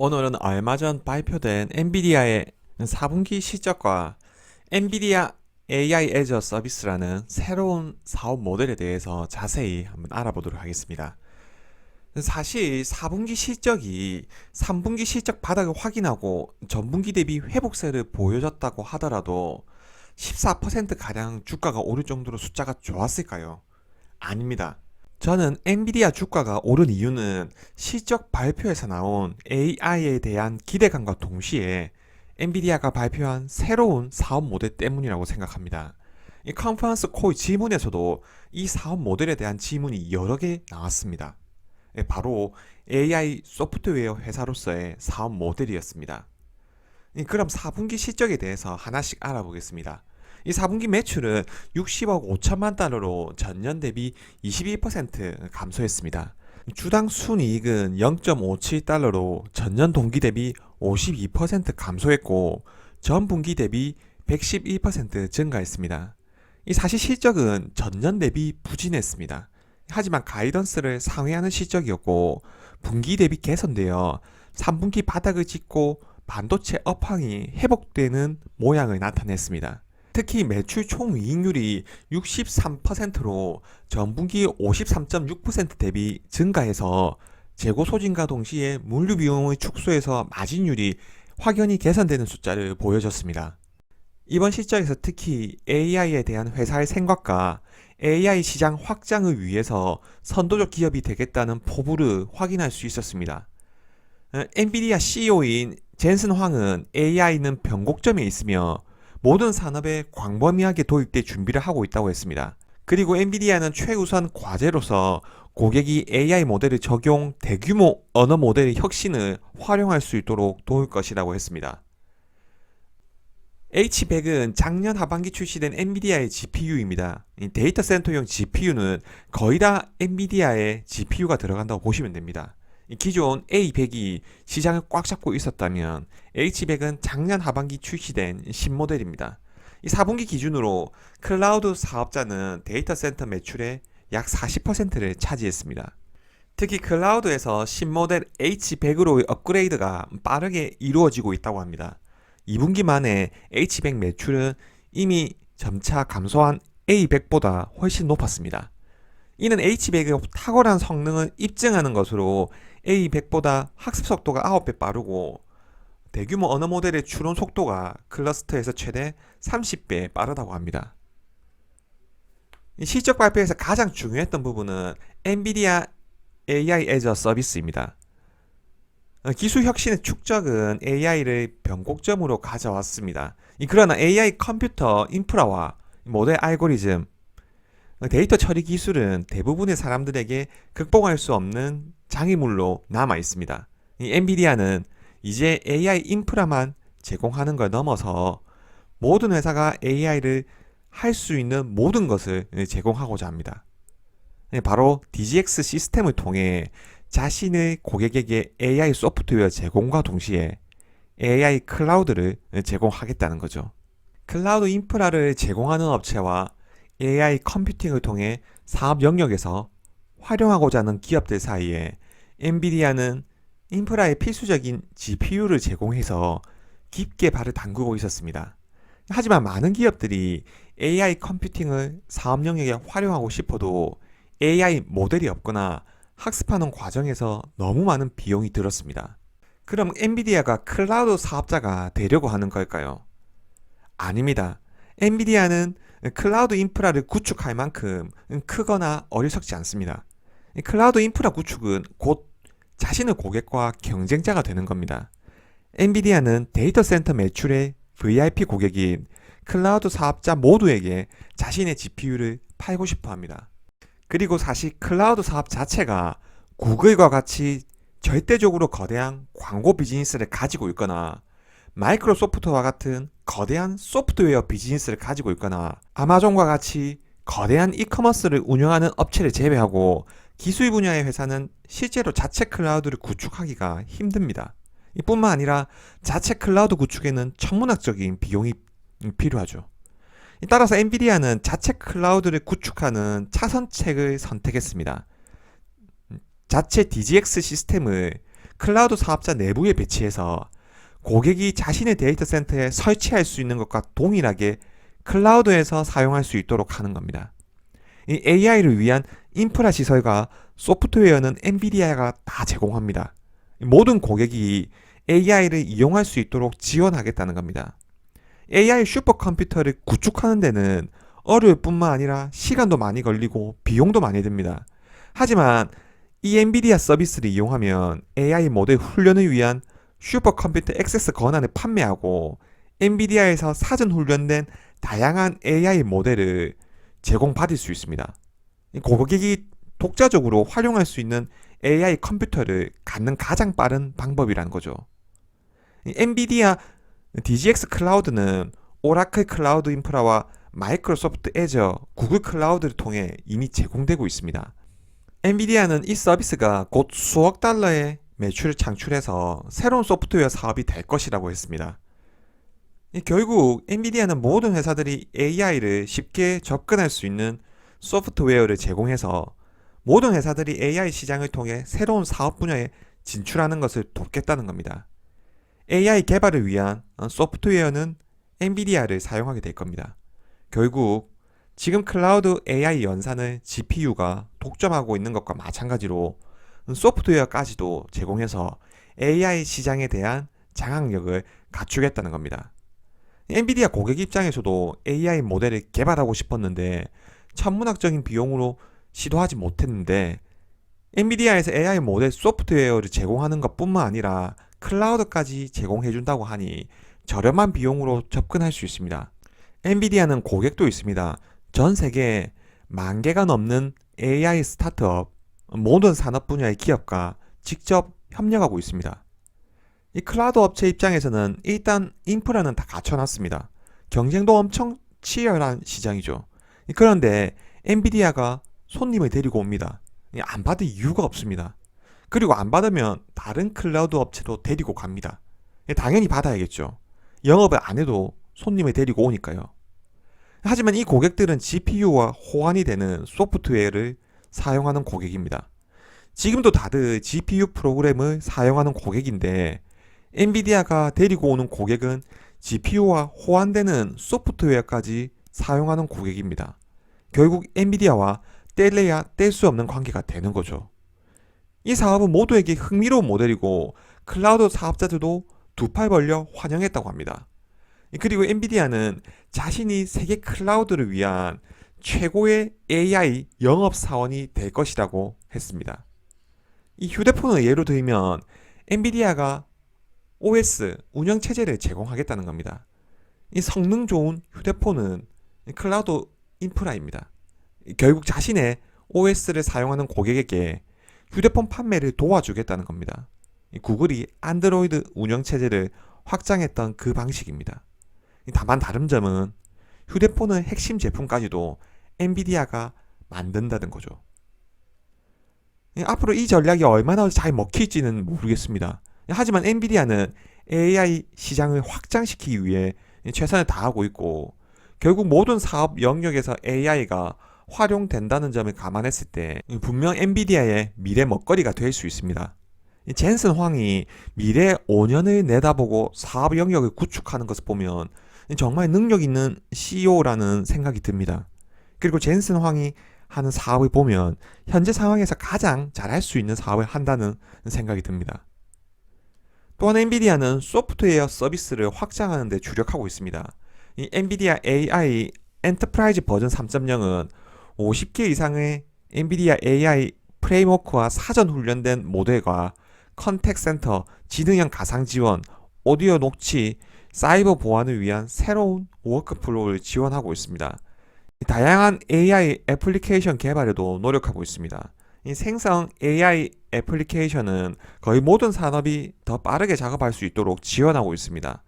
오늘은 얼마 전 발표된 엔비디아의 4분기 실적과 엔비디아 AI Azure 서비스라는 새로운 사업 모델에 대해서 자세히 한번 알아보도록 하겠습니다. 사실 4분기 실적이 3분기 실적 바닥을 확인하고 전분기 대비 회복세를 보여줬다고 하더라도 14%가량 주가가 오를 정도로 숫자가 좋았을까요? 아닙니다. 저는 엔비디아 주가가 오른 이유는 실적 발표에서 나온 AI에 대한 기대감과 동시에 엔비디아가 발표한 새로운 사업 모델 때문이라고 생각합니다. 이 컨퍼런스 콜 질문에서도 이 사업 모델에 대한 질문이 여러 개 나왔습니다. 바로 AI 소프트웨어 회사로서의 사업 모델이었습니다. 그럼 4분기 실적에 대해서 하나씩 알아보겠습니다. 이 4분기 매출은 60억 5천만 달러로 전년 대비 22% 감소했습니다. 주당 순이익은 0.57달러로 전년 동기 대비 52% 감소했고 전 분기 대비 111% 증가했습니다. 이 사실 실적은 전년 대비 부진했습니다. 하지만 가이던스를 상회하는 실적이었고 분기 대비 개선되어 3분기 바닥을 찍고 반도체 업황이 회복되는 모양을 나타냈습니다. 특히 매출 총이익률이 63%로 전분기 53.6% 대비 증가해서 재고 소진과 동시에 물류 비용을 축소해서 마진율이 확연히 개선되는 숫자를 보여줬습니다. 이번 실적에서 특히 AI에 대한 회사의 생각과 AI 시장 확장을 위해서 선도적 기업이 되겠다는 포부를 확인할 수 있었습니다. 엔비디아 CEO인 젠슨 황은 AI는 변곡점에 있으며 모든 산업에 광범위하게 도입될 준비를 하고 있다고 했습니다. 그리고 엔비디아는 최우선 과제로서 고객이 AI 모델을 적용 대규모 언어 모델의 혁신을 활용할 수 있도록 도울 것이라고 했습니다. H100은 작년 하반기 출시된 엔비디아의 GPU입니다. 데이터 센터용 GPU는 거의 다 엔비디아의 GPU가 들어간다고 보시면 됩니다. 기존 A100이 시장을 꽉 잡고 있었다면 H100은 작년 하반기 출시된 신모델입니다. 이 4분기 기준으로 클라우드 사업자는 데이터 센터 매출의 약 40%를 차지했습니다. 특히 클라우드에서 신모델 H100으로의 업그레이드가 빠르게 이루어지고 있다고 합니다. 2분기 만에 H100 매출은 이미 점차 감소한 A100보다 훨씬 높았습니다. 이는 H100의 탁월한 성능을 입증하는 것으로 A100보다 학습 속도가 9배 빠르고 대규모 언어 모델의 추론 속도가 클러스터에서 최대 30배 빠르다고 합니다. 실적 발표에서 가장 중요했던 부분은 엔비디아 AI Azure 서비스입니다. 기술 혁신의 축적은 AI를 변곡점으로 가져왔습니다. 그러나 AI 컴퓨터 인프라와 모델 알고리즘, 데이터 처리 기술은 대부분의 사람들에게 극복할 수 없는 장애물로 남아 있습니다. 이 엔비디아는 이제 AI 인프라만 제공하는 걸 넘어서 모든 회사가 AI를 할 수 있는 모든 것을 제공하고자 합니다. 바로 DGX 시스템을 통해 자신의 고객에게 AI 소프트웨어 제공과 동시에 AI 클라우드를 제공하겠다는 거죠. 클라우드 인프라를 제공하는 업체와 AI 컴퓨팅을 통해 사업 영역에서 활용하고자 하는 기업들 사이에 엔비디아는 인프라의 필수적인 GPU를 제공해서 깊게 발을 담그고 있었습니다. 하지만 많은 기업들이 AI 컴퓨팅을 사업 영역에 활용하고 싶어도 AI 모델이 없거나 학습하는 과정에서 너무 많은 비용이 들었습니다. 그럼 엔비디아가 클라우드 사업자가 되려고 하는 걸까요? 아닙니다. 엔비디아는 클라우드 인프라를 구축할 만큼 크거나 어리석지 않습니다. 클라우드 인프라 구축은 곧 자신의 고객과 경쟁자가 되는 겁니다. 엔비디아는 데이터 센터 매출의 VIP 고객인 클라우드 사업자 모두에게 자신의 GPU를 팔고 싶어 합니다. 그리고 사실 클라우드 사업 자체가 구글과 같이 절대적으로 거대한 광고 비즈니스를 가지고 있거나 마이크로소프트와 같은 거대한 소프트웨어 비즈니스를 가지고 있거나 아마존과 같이 거대한 이커머스를 운영하는 업체를 제외하고 기술 분야의 회사는 실제로 자체 클라우드를 구축하기가 힘듭니다. 이뿐만 아니라 자체 클라우드 구축에는 천문학적인 비용이 필요하죠. 따라서 엔비디아는 자체 클라우드를 구축하는 차선책을 선택했습니다. 자체 DGX 시스템을 클라우드 사업자 내부에 배치해서 고객이 자신의 데이터 센터에 설치할 수 있는 것과 동일하게 클라우드에서 사용할 수 있도록 하는 겁니다. 이 AI를 위한 인프라 시설과 소프트웨어는 엔비디아가 다 제공합니다. 모든 고객이 AI를 이용할 수 있도록 지원하겠다는 겁니다. AI 슈퍼컴퓨터를 구축하는 데는 어려울 뿐만 아니라 시간도 많이 걸리고 비용도 많이 듭니다. 하지만 이 엔비디아 서비스를 이용하면 AI 모델 훈련을 위한 슈퍼컴퓨터 액세스 권한을 판매하고 엔비디아에서 사전 훈련된 다양한 AI 모델을 제공받을 수 있습니다. 고객이 독자적으로 활용할 수 있는 AI 컴퓨터를 갖는 가장 빠른 방법이라는 거죠. 엔비디아 DGX 클라우드는 오라클 클라우드 인프라와 마이크로소프트 애저, 구글 클라우드를 통해 이미 제공되고 있습니다. 엔비디아는 이 서비스가 곧 수억 달러의 매출을 창출해서 새로운 소프트웨어 사업이 될 것이라고 했습니다. 결국 엔비디아는 모든 회사들이 AI를 쉽게 접근할 수 있는 소프트웨어를 제공해서 모든 회사들이 AI 시장을 통해 새로운 사업 분야에 진출하는 것을 돕겠다는 겁니다. AI 개발을 위한 소프트웨어는 엔비디아를 사용하게 될 겁니다. 결국 지금 클라우드 AI 연산을 GPU가 독점하고 있는 것과 마찬가지로 소프트웨어까지도 제공해서 AI 시장에 대한 장악력을 갖추겠다는 겁니다. 엔비디아 고객 입장에서도 AI 모델을 개발하고 싶었는데 천문학적인 비용으로 시도하지 못했는데 엔비디아에서 AI 모델 소프트웨어를 제공하는 것뿐만 아니라 클라우드까지 제공해준다고 하니 저렴한 비용으로 접근할 수 있습니다. 엔비디아는 고객도 있습니다. 전 세계 10,000개가 넘는 AI 스타트업, 모든 산업 분야의 기업과 직접 협력하고 있습니다. 이 클라우드 업체 입장에서는 일단 인프라는 다 갖춰놨습니다. 경쟁도 엄청 치열한 시장이죠. 그런데 엔비디아가 손님을 데리고 옵니다. 안 받을 이유가 없습니다. 그리고 안 받으면 다른 클라우드 업체도 데리고 갑니다. 당연히 받아야겠죠. 영업을 안 해도 손님을 데리고 오니까요. 하지만 이 고객들은 GPU와 호환이 되는 소프트웨어를 사용하는 고객입니다. 지금도 다들 GPU 프로그램을 사용하는 고객인데 엔비디아가 데리고 오는 고객은 GPU와 호환되는 소프트웨어까지 사용하는 고객입니다. 결국 엔비디아와 뗄래야 뗄 수 없는 관계가 되는 거죠. 이 사업은 모두에게 흥미로운 모델이고 클라우드 사업자들도 두 팔 벌려 환영했다고 합니다. 그리고 엔비디아는 자신이 세계 클라우드를 위한 최고의 AI 영업사원이 될 것이라고 했습니다. 이 휴대폰을 예로 들면 엔비디아가 OS 운영체제를 제공하겠다는 겁니다. 이 성능 좋은 휴대폰은 클라우드 인프라입니다. 결국 자신의 OS를 사용하는 고객에게 휴대폰 판매를 도와주겠다는 겁니다. 구글이 안드로이드 운영체제를 확장했던 그 방식입니다. 다만 다른 점은 휴대폰의 핵심 제품까지도 엔비디아가 만든다는 거죠. 앞으로 이 전략이 얼마나 잘 먹힐지는 모르겠습니다. 하지만 엔비디아는 AI 시장을 확장시키기 위해 최선을 다하고 있고 결국 모든 사업 영역에서 AI가 활용된다는 점을 감안했을 때 분명 엔비디아의 미래 먹거리가 될 수 있습니다. 젠슨 황이 미래 5년을 내다보고 사업 영역을 구축하는 것을 보면 정말 능력 있는 CEO라는 생각이 듭니다. 그리고 젠슨 황이 하는 사업을 보면 현재 상황에서 가장 잘할 수 있는 사업을 한다는 생각이 듭니다. 또한 엔비디아는 소프트웨어 서비스를 확장하는 데 주력하고 있습니다. 이 엔비디아 AI 엔터프라이즈 버전 3.0은 50개 이상의 엔비디아 AI 프레임워크와 사전 훈련된 모델과 컨택 센터, 지능형 가상 지원, 오디오 녹취, 사이버 보안을 위한 새로운 워크플로우를 지원하고 있습니다. 다양한 AI 애플리케이션 개발에도 노력하고 있습니다. 이 생성 AI 애플리케이션은 거의 모든 산업이 더 빠르게 작업할 수 있도록 지원하고 있습니다.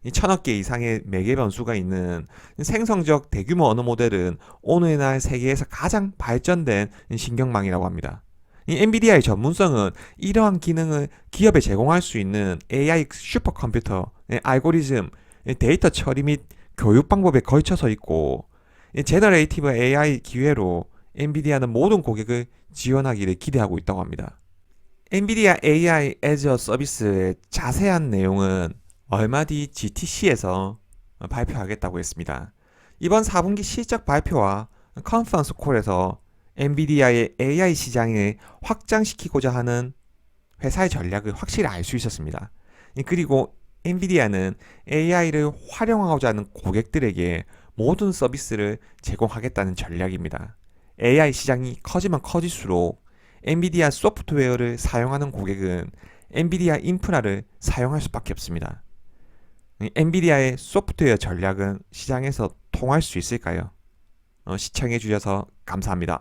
이 1000억 개 이상의 매개 변수가 있는 생성적 대규모 언어 모델은 오늘날 세계에서 가장 발전된 신경망이라고 합니다. 이 엔비디아의 전문성은 이러한 기능을 기업에 제공할 수 있는 AI 슈퍼컴퓨터, 알고리즘, 데이터 처리 및 교육 방법에 걸쳐서 있고 제너레이티브 AI 기회로 엔비디아는 모든 고객을 지원하기를 기대하고 있다고 합니다. 엔비디아 AI 애저 서비스의 자세한 내용은 얼마 뒤 GTC에서 발표하겠다고 했습니다. 이번 4분기 실적 발표와 컨퍼런스 콜에서 엔비디아의 AI 시장을 확장시키고자 하는 회사의 전략을 확실히 알 수 있었습니다. 그리고 엔비디아는 AI를 활용하고자 하는 고객들에게 모든 서비스를 제공하겠다는 전략입니다. AI 시장이 커지면 커질수록 엔비디아 소프트웨어를 사용하는 고객은 엔비디아 인프라를 사용할 수밖에 없습니다. 엔비디아의 소프트웨어 전략은 시장에서 통할 수 있을까요? 시청해 주셔서 감사합니다.